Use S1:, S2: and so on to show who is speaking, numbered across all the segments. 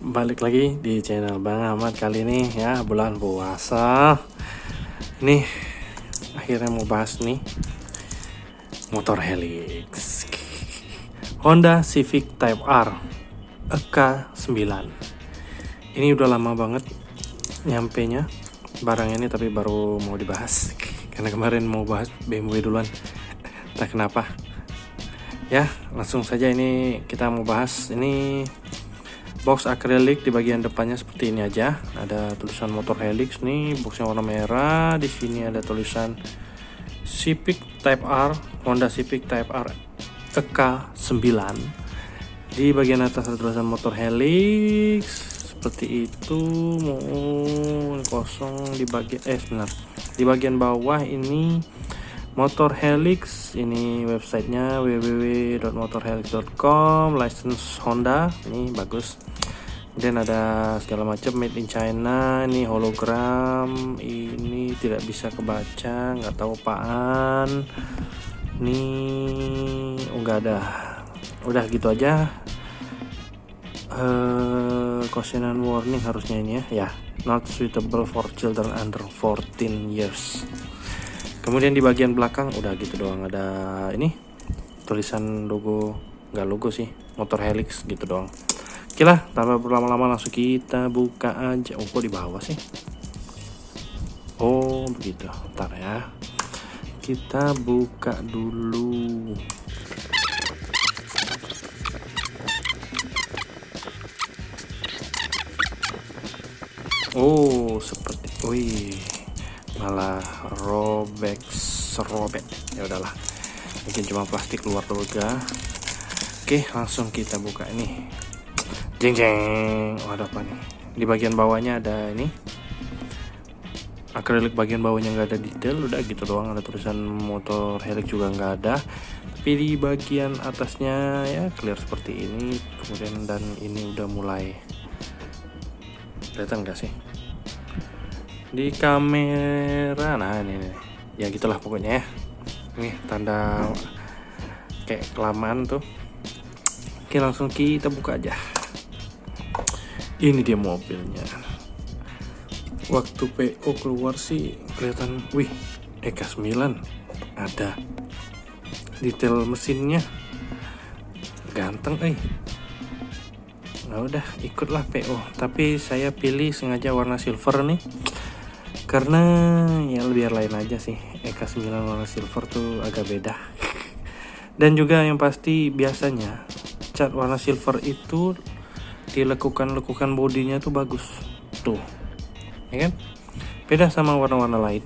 S1: Balik lagi di channel Bang Ahmad kali ini ya, bulan puasa. Ini akhirnya mau bahas nih motor Helix Honda Civic Type R EK9. Ini udah lama banget nyampenya barang ini, tapi baru mau dibahas karena kemarin mau bahas BMW duluan, tak kenapa ya. Langsung saja ini kita mau bahas ini box akrilik. Di bagian depannya seperti ini aja, ada tulisan motor Helix nih, boxnya warna merah. Di sini ada tulisan Civic Type R, Honda Civic Type R EK9. Di bagian atas ada tulisan motor Helix seperti itu. Mau kosong di bagian di bagian bawah ini motor Helix. Ini websitenya www.motorhelix.com, license Honda, ini bagus. Kemudian ada segala macam made in China, ini hologram, ini tidak bisa kebaca, nggak tahu apaan. Nih nggak ada, udah gitu aja. Caution and warning harusnya ini ya, not suitable for children under 14 years. Kemudian di bagian belakang udah gitu doang, ada ini tulisan logo, nggak logo sih, motor Helix gitu doang. Oke lah, tanpa berlama-lama langsung kita buka aja. Oh, kok di bawah sih? Oh begitu, ntar ya, kita buka dulu. Oh seperti, wih, malah robek. Ya udahlah, mungkin cuma plastik luar dulu ga. Oke, langsung kita buka ini. Jeng jeng. Oh, ada apa nih? Di bagian bawahnya ada ini akrilik, bagian bawahnya nggak ada detail, udah gitu doang. Ada tulisan motor Helix juga nggak ada, tapi di bagian atasnya ya clear seperti ini. Kemudian dan ini udah mulai kelihatan nggak sih di kamera? Nah ini ya gitulah pokoknya ya. Ini tanda kayak kelamaan tuh. Oke, langsung kita buka aja. Ini dia mobilnya. Waktu PO keluar sih kelihatan, wih, EK9 ada detail mesinnya, ganteng Nah udah ikutlah PO, tapi saya pilih sengaja warna silver nih karena ya biar lain aja sih. EK9 warna silver tuh agak beda. Dan juga yang pasti biasanya cat warna silver itu di lekukan bodinya tuh bagus tuh, ya kan, beda sama warna-warna lain.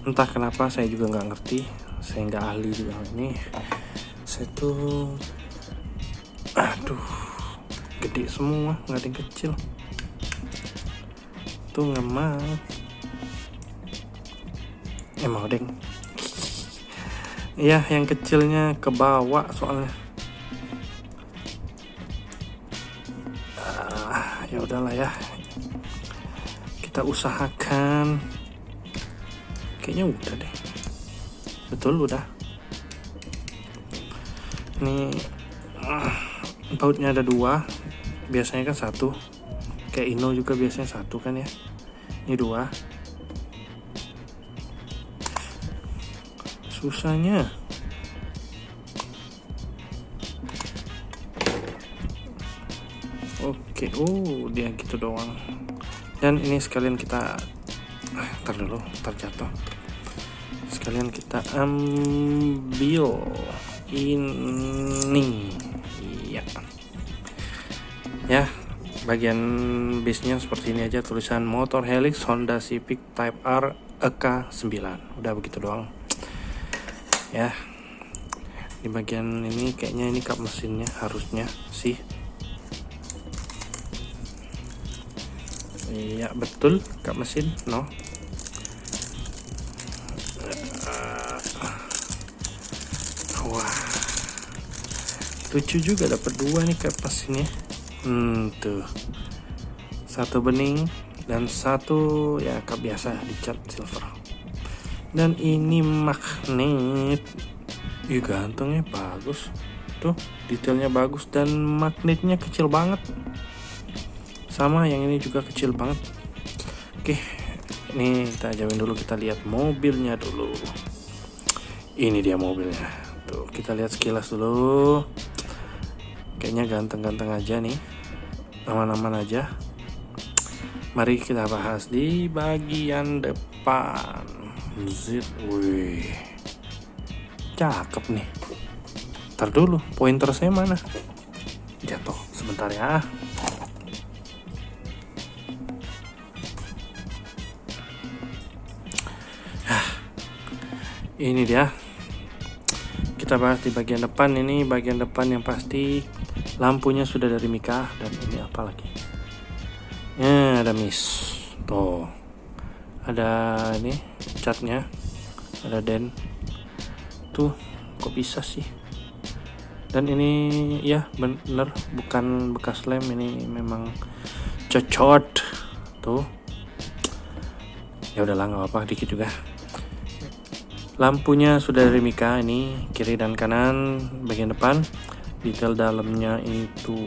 S1: Entah kenapa, saya juga nggak ngerti, saya nggak ahli juga ini. Saya tuh aduh, gede semua, nggak ada yang kecil tuh, ngemak emang deng. Ya yang kecilnya ke bawah soalnya. Ya udahlah ya, kita usahakan. Kayaknya udah deh, betul udah. Ini bautnya ada dua, biasanya kan satu, kayak Ino juga biasanya satu kan ya, ini dua. Susahnya oke. Oh dia gitu doang. Dan ini sekalian kita ntar jatuh. Sekalian kita ambil ini ya, bagian base-nya seperti ini aja, tulisan motor Helix Honda Civic Type R EK9. Udah begitu doang ya. Di bagian ini kayaknya ini kap mesinnya harusnya sih. Iya betul, kap mesin no. Wah, lucu juga, dapat dua nih kap mesinnya. Tuh, satu bening dan satu ya kap biasa dicat silver. Dan ini magnet, gantengnya bagus tuh, detailnya bagus dan magnetnya kecil banget. Sama yang ini juga kecil banget. Oke, ini kita jauhin dulu, kita lihat mobilnya dulu. Ini dia mobilnya. Tuh, kita lihat sekilas dulu. Kayaknya ganteng-ganteng aja nih. Aman-aman aja. Mari kita bahas di bagian depan. Wih, cakep nih. Ntar dulu, pointer saya mana? Jatuh, sebentar ya. Ini dia. Kita bahas di bagian depan. Ini bagian depan yang pasti lampunya sudah dari Mika. Dan ini apa lagi? Ya, ada Miss. Tuh, ada ini catnya, ada den. Tuh, kok bisa sih? Dan ini ya bener, bukan bekas lem, ini memang cocot. Tuh, ya udahlah, nggak apa-apa, dikit juga. Lampunya sudah dari Mika, ini kiri dan kanan bagian depan. Detail dalamnya itu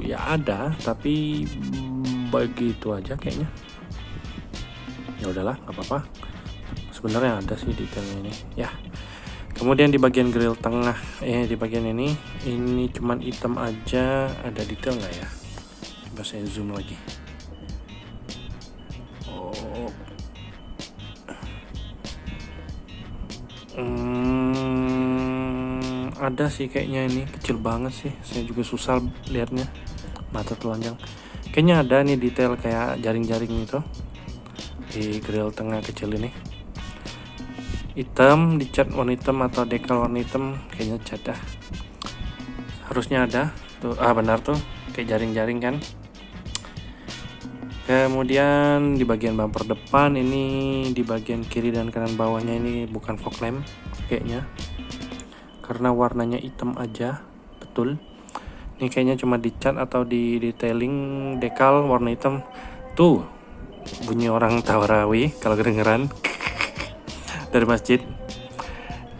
S1: ya ada, tapi begitu aja kayaknya. Ya udahlah, nggak apa-apa. Sebenarnya ada sih detailnya ini ya. Kemudian di bagian grill tengah, di bagian ini cuman hitam aja. Ada detail nggak ya? Coba saya zoom lagi. Oh, ada sih kayaknya, ini kecil banget sih. Saya juga susah lihatnya, mata telanjang. Kayaknya ada nih detail kayak jaring-jaring itu di grill tengah kecil ini. Hitam, dicat warna hitam atau dekal warna hitam, kayaknya cat dah. Harusnya ada tuh, benar tuh, kayak jaring-jaring kan. Kemudian di bagian bumper depan ini, di bagian kiri dan kanan bawahnya ini bukan fog lamp kayaknya, karena warnanya hitam aja. Betul, ini kayaknya cuma dicat atau di detailing dekal warna hitam. Tuh, bunyi orang tarawih kalau kedengeran dari masjid.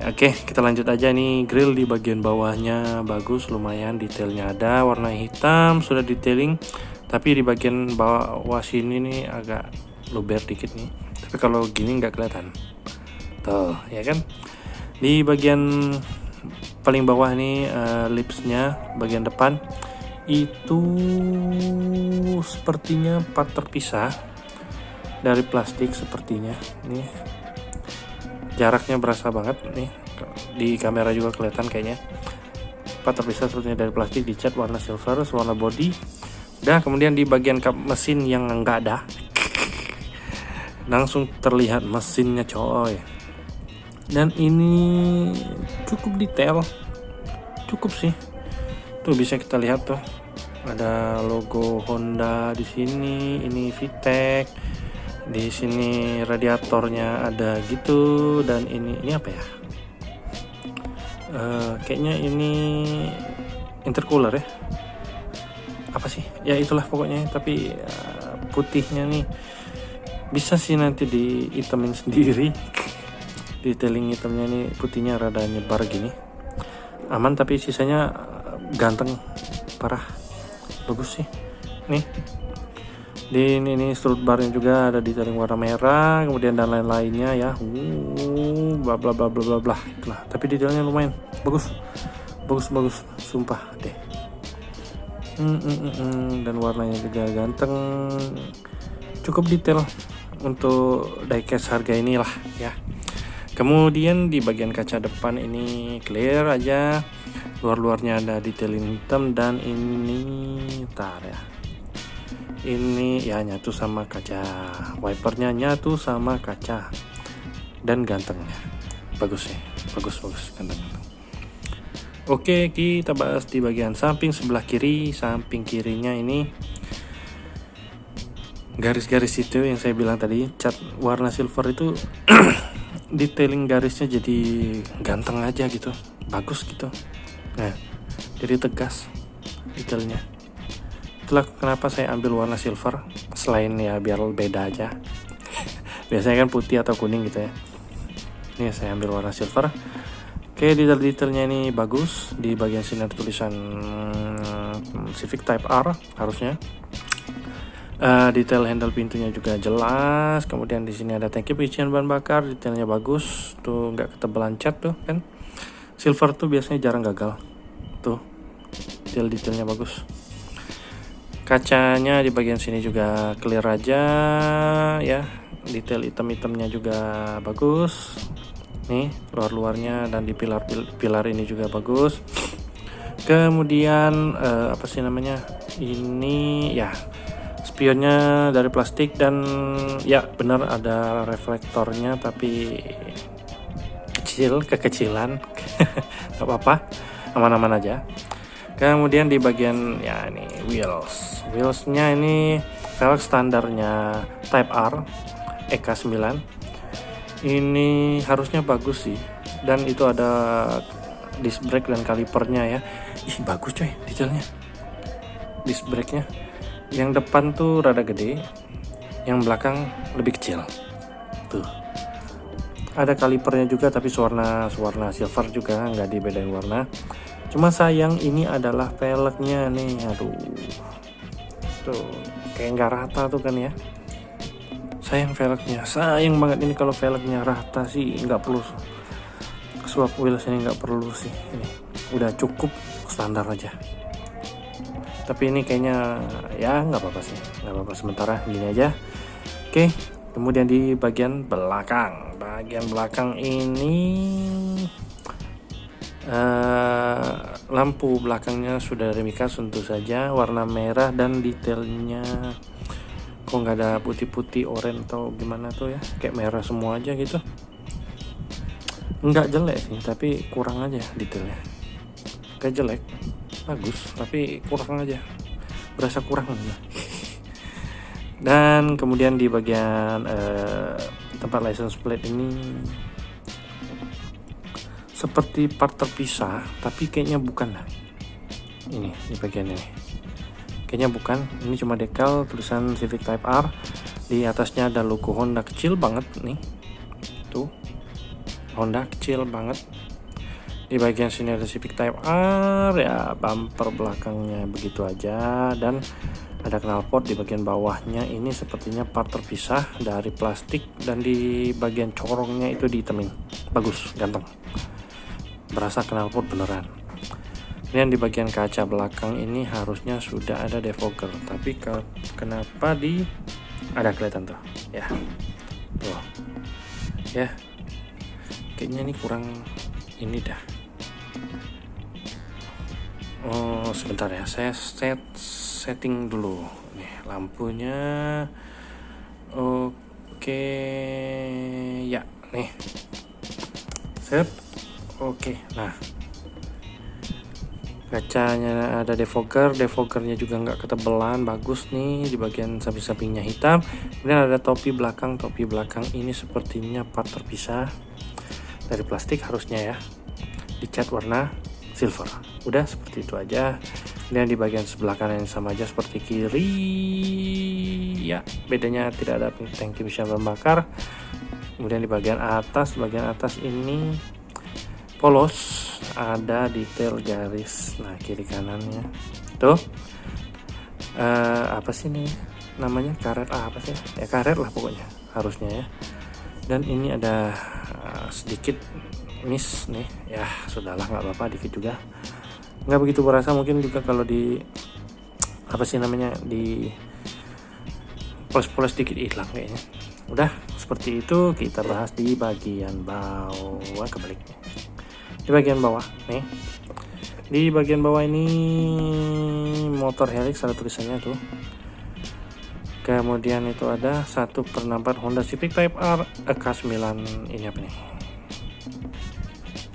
S1: Oke, kita lanjut aja nih. Grill di bagian bawahnya bagus, lumayan detailnya ada, warna hitam, sudah detailing. Tapi di bagian bawah sini nih agak luber dikit nih. Tapi kalau gini nggak kelihatan. Tuh, ya kan? Di bagian paling bawah nih, lipsnya bagian depan itu sepertinya part terpisah dari plastik sepertinya. Nih, jaraknya berasa banget nih. Di kamera juga kelihatan kayaknya. Part terpisah sepertinya dari plastik, dicat warna silver, warna body. Dan kemudian di bagian kap mesin yang nggak ada, langsung terlihat mesinnya coy. Dan ini cukup detail, cukup sih. Tuh bisa kita lihat tuh, ada logo Honda di sini. Ini VTEC. Di sini radiatornya ada gitu. Dan ini apa ya? Kayaknya ini intercooler ya. Apa sih? Ya itulah pokoknya. Tapi putihnya nih bisa sih nanti dihitamin sendiri. Detailing hitamnya nih, putihnya rada nyebar gini, aman. Tapi sisanya ganteng parah, bagus sih. Nih di ini strut barnya juga ada detailing warna merah, kemudian dan lain-lainnya ya. Bla bla bla bla bla bla itulah. Tapi detailnya lumayan bagus sumpah deh. Dan warnanya juga ganteng, cukup detail untuk diecast harga inilah ya. Kemudian di bagian kaca depan ini clear aja, luar-luarnya ada detailing hitam. Dan ini ntar ya, ini ya nyatu sama kaca, wipernya nyatu sama kaca, dan gantengnya bagus ya, bagus ganteng. Oke, kita bahas di bagian samping sebelah kiri. Samping kirinya ini garis-garis itu yang saya bilang tadi, cat warna silver itu detailing garisnya jadi ganteng aja gitu, bagus gitu. Nah, jadi tegas detailnya. Itulah kenapa saya ambil warna silver, selain ya biar beda aja. Biasanya kan putih atau kuning gitu ya. Ini saya ambil warna silver. Oke, detail-detailnya ini bagus. Di bagian sini ada tulisan Civic Type R harusnya. Detail handle pintunya juga jelas. Kemudian di sini ada tangki pengisian bahan bakar, detailnya bagus. Tuh nggak ketebalan cat tuh kan. Silver tuh biasanya jarang gagal. Tuh detailnya bagus. Kacanya di bagian sini juga clear aja ya. Detail hitam-hitamnya juga bagus. Nih luar-luarnya dan di pilar ini juga bagus. Kemudian apa sih namanya? Ini ya spionnya dari plastik dan ya benar ada reflektornya tapi kekecilan nggak apa-apa, aman-aman aja. Kemudian di bagian ya ini wheelsnya ini velg standarnya Type R EK9 ini harusnya bagus sih, dan itu ada disc brake dan kalipernya ya. Ih bagus coy detailnya disc brake nya. Yang depan tuh rada gede, yang belakang lebih kecil. Tuh. Ada kalipernya juga tapi warna silver juga, nggak dibedain warna. Cuma sayang ini adalah velgnya nih, aduh. Tuh, kayak nggak rata tuh kan ya. Sayang velgnya, sayang banget ini kalau velgnya rata sih nggak perlu. Swap wheels ini nggak perlu sih. Ini udah cukup standar aja. Tapi ini kayaknya ya nggak apa-apa sih, nggak apa-apa sementara gini aja. Oke, kemudian di bagian belakang ini lampu belakangnya sudah remikas tentu saja, warna merah dan detailnya kok nggak ada putih-putih oranye atau gimana tuh ya, kayak merah semua aja gitu. Nggak jelek sih tapi kurang aja detailnya. Nggak jelek, bagus tapi kurang aja, berasa kurang aja. Dan kemudian di bagian tempat license plate ini seperti part terpisah tapi kayaknya bukan lah. Ini di bagian ini kayaknya bukan, ini cuma decal tulisan Civic Type R, di atasnya ada logo Honda kecil banget nih, tuh Honda kecil banget. Di bagian sini ada Civic Type R ya, bumper belakangnya begitu aja, dan ada knalpot di bagian bawahnya. Ini sepertinya part terpisah dari plastik, dan di bagian corongnya itu dihitamin. Bagus, ganteng, berasa knalpot beneran. Dan di bagian kaca belakang ini harusnya sudah ada defogger, tapi kenapa ada kelihatan tuh ya, tuh ya, kayaknya ini kurang ini dah. Oh sebentar ya, saya setting dulu nih lampunya. Oke ya nih set. Oke, nah kacanya ada defoggernya juga nggak ketebalan, bagus nih, di bagian samping-sampingnya hitam. Kemudian ada topi belakang ini sepertinya part terpisah dari plastik harusnya ya, dicat warna silver. Udah seperti itu aja. Kemudian di bagian sebelah kanan sama aja seperti kiri ya, bedanya tidak ada tangki pengisian bahan bakar. Kemudian di bagian atas ini polos, ada detail garis, nah kiri kanannya tuh apa sih ini namanya, karet apa sih ya, karet lah pokoknya harusnya ya. Dan ini ada sedikit miss nih ya, sudahlah nggak apa-apa, dikit juga nggak begitu berasa. Mungkin juga kalau di apa sih namanya, di poles-poles dikit hilang kayaknya. Udah seperti itu. Kita bahas di bagian bawah, kebaliknya di bagian bawah nih. Di bagian bawah ini motor helix, ada tulisannya tuh. Kemudian itu ada 1/4 Honda Civic Type R EK9. Ini apa nih?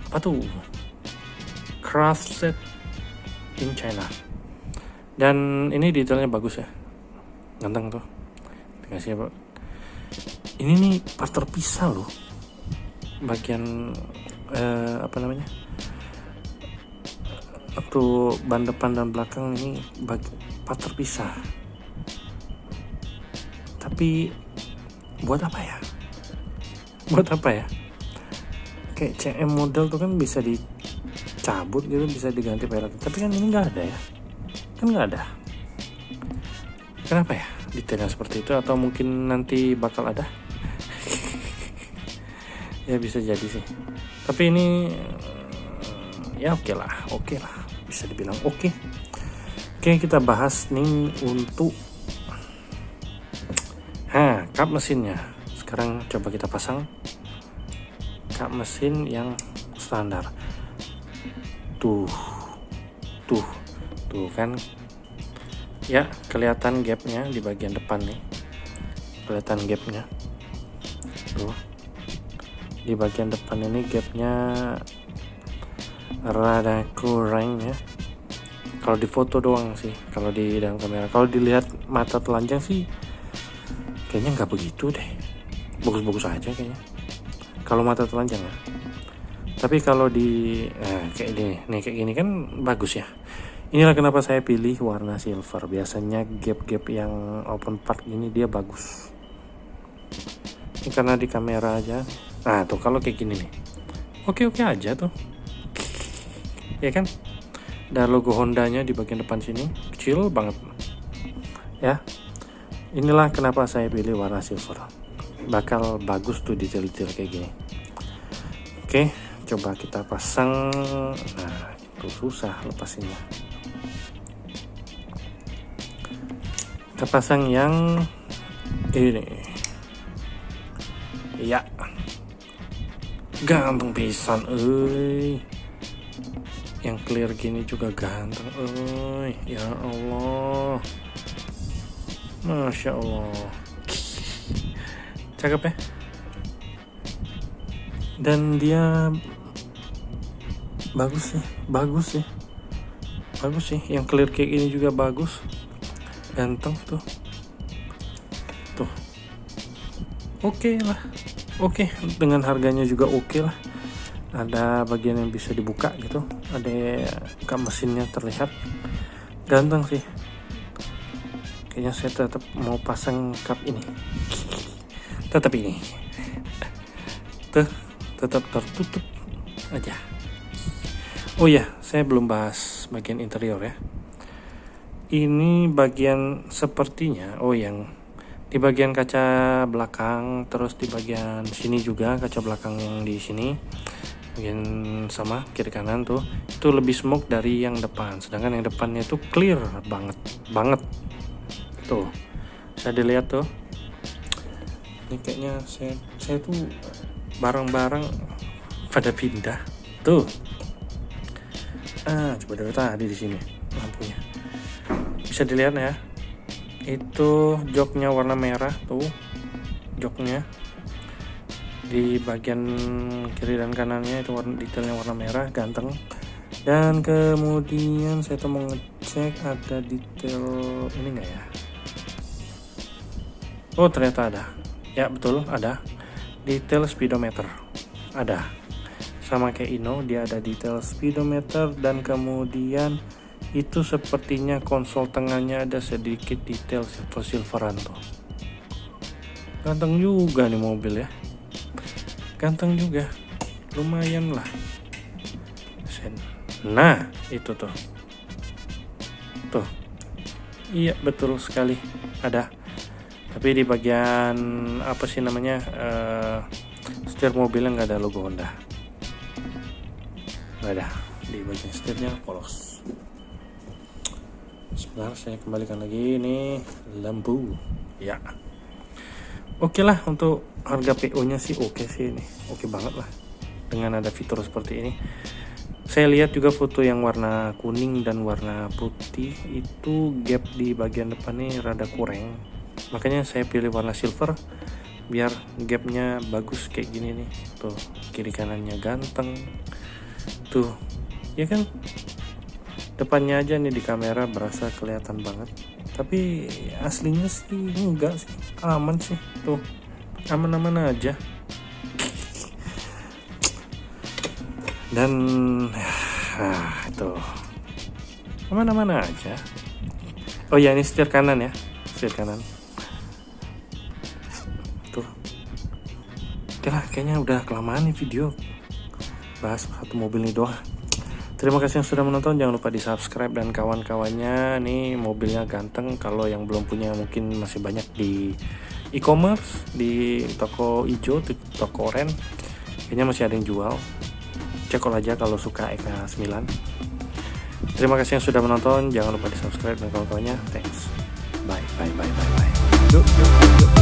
S1: Apa tuh? Crafted in China. Dan ini detailnya bagus ya, ganteng tuh. Dikasih apa? Ini nih part terpisah loh. Bagian apa namanya? Waktu ban depan dan belakang ini part terpisah. Tapi buat apa ya? Kayak CM model tuh kan bisa dicabut gitu, bisa diganti pelek. Tapi kan ini nggak ada ya. kan nggak ada. Kenapa ya detailnya seperti itu, atau mungkin nanti bakal ada? Ya bisa jadi sih, tapi ini ya oke lah, bisa dibilang oke. Kita bahas nih untuk kap mesinnya. Sekarang coba kita pasang kap mesin yang standar. Tuh kan ya, kelihatan gapnya di bagian depan nih, kelihatan gapnya tuh di bagian depan ini, gapnya rada kurang ya kalau di foto doang sih. Kalau di dalam kamera, kalau dilihat mata telanjang sih kayaknya nggak begitu deh, bagus-bagus aja kayaknya kalau mata telanjang ya. Tapi kalau di kayak gini kan bagus ya. Inilah kenapa saya pilih warna silver. Biasanya gap-gap yang open part gini dia bagus. Ini karena di kamera aja. Nah tuh kalau kayak gini nih, oke aja tuh, ya kan. Ada logo Hondanya di bagian depan sini, kecil banget ya. Inilah kenapa saya pilih warna silver. Bakal bagus tuh detail-detail kayak gini. Oke, coba kita pasang. Nah itu susah lepasinnya. Kita pasang yang ini. Ya, ganteng pisan, yang clear gini juga ganteng, ya Allah, Masya Allah, cakep ya. Dan dia bagus sih, yang clear kayak gini juga bagus, ganteng tuh. Oke lah, dengan harganya juga oke lah. Ada bagian yang bisa dibuka gitu, ada kap mesinnya terlihat, ganteng sih. Kayaknya saya tetap mau pasang kap ini, tetap tertutup aja. Oh ya, saya belum bahas bagian interior ya. Ini bagian sepertinya, yang di bagian kaca belakang, terus di bagian sini juga kaca belakang yang di sini, bagian sama kiri kanan tuh, itu lebih smoke dari yang depan. Sedangkan yang depannya itu clear banget. Tuh, bisa dilihat tuh. Ini kayaknya saya tuh barang-barang pada pindah. Tuh. Coba dari tadi di sini lampunya. Bisa dilihat ya. Itu joknya warna merah tuh, joknya di bagian kiri dan kanannya itu detailnya warna merah, ganteng. Dan kemudian saya tuh mau ngecek ada detail ini enggak ya. Oh ternyata ada ya, betul ada detail speedometer, ada sama kayak Ino, dia ada detail speedometer. Dan kemudian itu sepertinya konsol tengahnya ada sedikit detail silveran tuh. Ganteng juga nih mobil ya, ganteng juga, lumayan lah. Nah itu tuh, iya betul sekali ada. Tapi di bagian apa sih namanya, setir mobilnya nggak ada logo Honda, nggak ada. Di bagian setirnya polos. Sebentar, saya kembalikan lagi ini lampu ya. Oke lah, untuk harga PO nya sih oke sih, ini oke banget lah dengan ada fitur seperti ini. Saya lihat juga foto yang warna kuning dan warna putih itu gap di bagian depan nih rada kurang, makanya saya pilih warna silver biar gapnya bagus kayak gini nih. Tuh kiri kanannya ganteng tuh, ya kan. Depannya aja nih di kamera berasa kelihatan banget, tapi aslinya sih enggak sih, aman sih tuh, aman-aman aja. Dan itu aman-aman aja. Oh ya, ini setir kanan ya, setir kanan tuh. Oke lah, kayaknya udah kelamaan nih video bahas satu mobil ini doang. Terima kasih yang sudah menonton, jangan lupa di subscribe dan kawan-kawannya. Nih mobilnya ganteng, kalau yang belum punya mungkin masih banyak di e-commerce, di toko ijo, di toko oren, kayaknya masih ada yang jual. Cek aja kalau suka EK9. Terima kasih yang sudah menonton, jangan lupa di subscribe dan kawan-kawannya. Thanks, bye. Yuk.